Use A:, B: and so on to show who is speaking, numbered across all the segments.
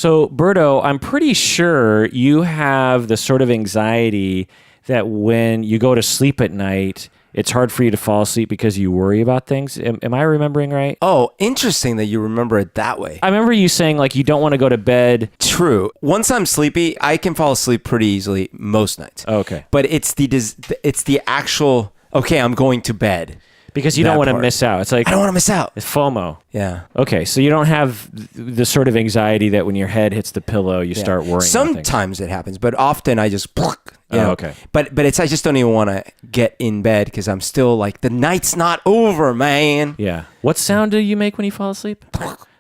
A: So, Berto, I'm pretty sure you have the sort of anxiety that when you go to sleep at night, it's hard for you to fall asleep because you worry about things. Am I remembering right?
B: Oh, interesting that you remember it that way.
A: I remember you saying like you don't want to go to bed.
B: True. Once I'm sleepy, I can fall asleep pretty easily most nights.
A: Okay.
B: But it's the actual, okay, I'm going to bed.
A: Because you don't want to miss out. It's like
B: I don't want to miss out.
A: It's FOMO.
B: Yeah.
A: Okay, so you don't have the sort of anxiety that when your head hits the pillow, you start worrying.
B: Sometimes it happens, but often I just.
A: Okay.
B: But it's I just don't even want to get in bed because I'm still like the night's not over, man.
A: Yeah. What sound do you make when you fall asleep?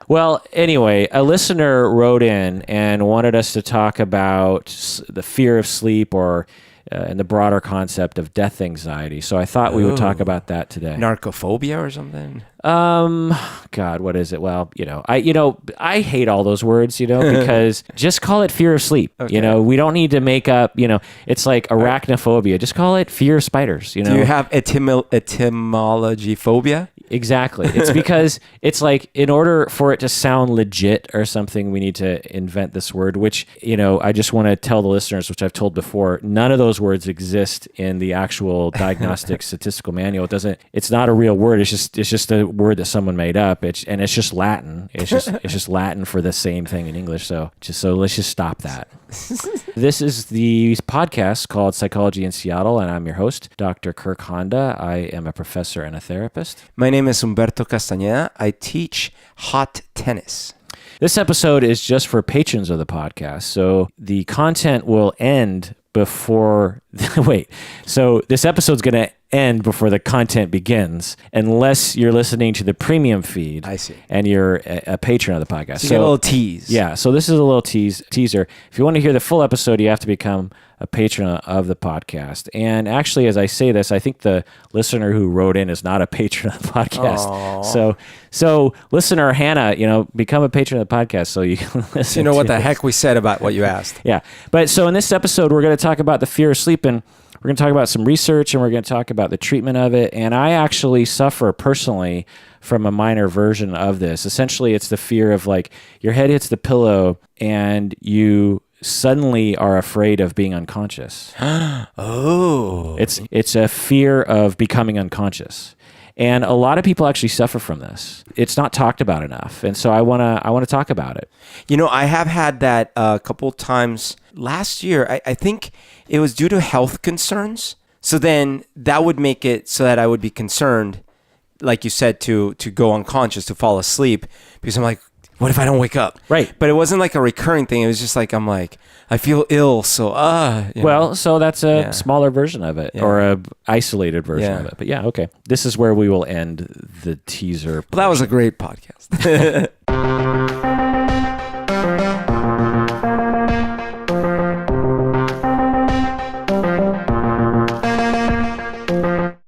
A: Well, anyway, a listener wrote in and wanted us to talk about the fear of sleep or and the broader concept of death anxiety. So I thought we would talk about that today.
B: Narcophobia or something?
A: God, what is it? Well, I hate all those words, because just call it fear of sleep.
B: Okay.
A: We don't need to make up, it's like arachnophobia. Just call it fear of spiders,
B: Do you have etymology phobia?
A: Exactly. It's because it's like in order for it to sound legit or something, we need to invent this word, which, I just want to tell the listeners, which I've told before, none of those words exist in the actual diagnostic statistical manual. It's not a real word. It's just a word that someone made up. It's just Latin. It's just Latin for the same thing in English. So let's just stop that. This is the podcast called Psychology in Seattle, and I'm your host, Dr. Kirk Honda. I am a professor and a therapist.
B: My name is Humberto. I teach hot tennis.
A: This episode is just for patrons of the podcast, so the content will end before... Wait, so this episode's going to end before the content begins, unless you're listening to the premium feed.
B: I see.
A: And you're a patron of the podcast.
B: So you get a little tease.
A: Yeah, so this is a little teaser. If you want to hear the full episode, you have to become a patron of the podcast. And actually, as I say this, I think the listener who wrote in is not a patron of the podcast.
B: Aww.
A: So listener Hannah, become a patron of the podcast so you can listen.
B: So you know what the heck we said about what you asked.
A: Yeah. But so in this episode, we're going to talk about the fear of sleep, and we're going to talk about some research, and we're going to talk about the treatment of it. And I actually suffer personally from a minor version of this. Essentially, it's the fear of like your head hits the pillow and you suddenly are afraid of being unconscious.
B: Oh.
A: It's a fear of becoming unconscious. And a lot of people actually suffer from this. It's not talked about enough. And so I want to talk about it.
B: I have had that a couple times last year. I think it was due to health concerns. So then that would make it so that I would be concerned, like you said, to go unconscious, to fall asleep, because I'm like, what if I don't wake up?
A: Right.
B: But it wasn't like a recurring thing. It was just like, I feel ill. So,
A: Well, so that's a smaller version of it, or a isolated version of it. But yeah, okay. This is where we will end the teaser.
B: Well, that was a great podcast.